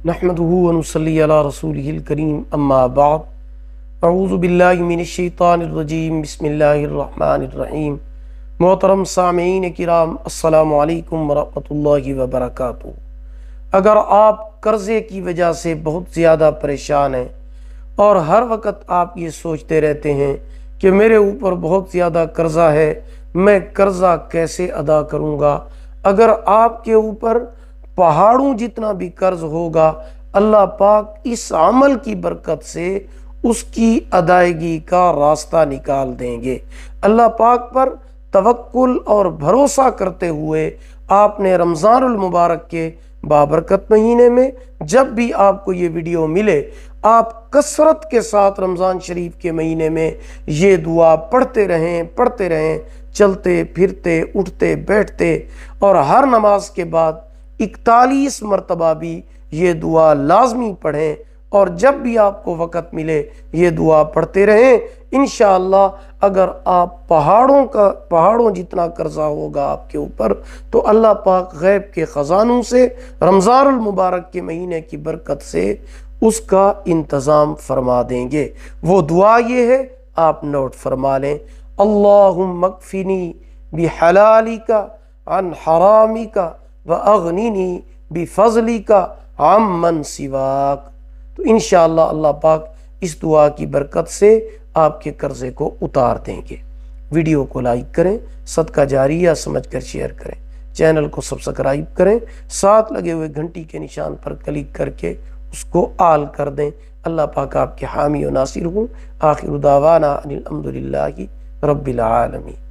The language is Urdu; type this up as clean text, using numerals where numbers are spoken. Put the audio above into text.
نحمدہ ونصلی علی رسولہ الکریم اما بعد اعوذ باللہ من الشیطان الرجیم بسم اللہ الرحمن الرحیم۔ محترم سامعین کرام، السلام علیکم ورحمۃ اللہ وبرکاتہ۔ اگر آپ قرضے کی وجہ سے بہت زیادہ پریشان ہیں اور ہر وقت آپ یہ سوچتے رہتے ہیں کہ میرے اوپر بہت زیادہ قرضہ ہے، میں قرضہ کیسے ادا کروں گا، اگر آپ کے اوپر پہاڑوں جتنا بھی قرض ہوگا، اللہ پاک اس عمل کی برکت سے اس کی ادائیگی کا راستہ نکال دیں گے۔ اللہ پاک پر توکل اور بھروسہ کرتے ہوئے آپ نے رمضان المبارک کے بابرکت مہینے میں جب بھی آپ کو یہ ویڈیو ملے، آپ کثرت کے ساتھ رمضان شریف کے مہینے میں یہ دعا پڑھتے رہیں، چلتے پھرتے اٹھتے بیٹھتے، اور ہر نماز کے بعد 41 مرتبہ بھی یہ دعا لازمی پڑھیں، اور جب بھی آپ کو وقت ملے یہ دعا پڑھتے رہیں۔ انشاءاللہ اگر آپ پہاڑوں جتنا قرضہ ہوگا آپ کے اوپر، تو اللہ پاک غیب کے خزانوں سے رمضان المبارک کے مہینے کی برکت سے اس کا انتظام فرما دیں گے۔ وہ دعا یہ ہے، آپ نوٹ فرما لیں: اللہم اکفنی بحلالک عن حرامک وَأَغْنِنِي بِفَضْلِكَ عَمَّنْ سِوَاكَ۔ تو انشاءاللہ اللہ پاک اس دعا کی برکت سے آپ کے قرضے کو اتار دیں گے۔ ویڈیو کو لائک کریں، صدقہ جاریہ سمجھ کر شیئر کریں، چینل کو سبسکرائب کریں، ساتھ لگے ہوئے گھنٹی کے نشان پر کلک کر کے اس کو آل کر دیں۔ اللہ پاک آپ کے حامی و ناصر ہوں۔ آخر دعوانا ان الحمدللہ رب العالمین۔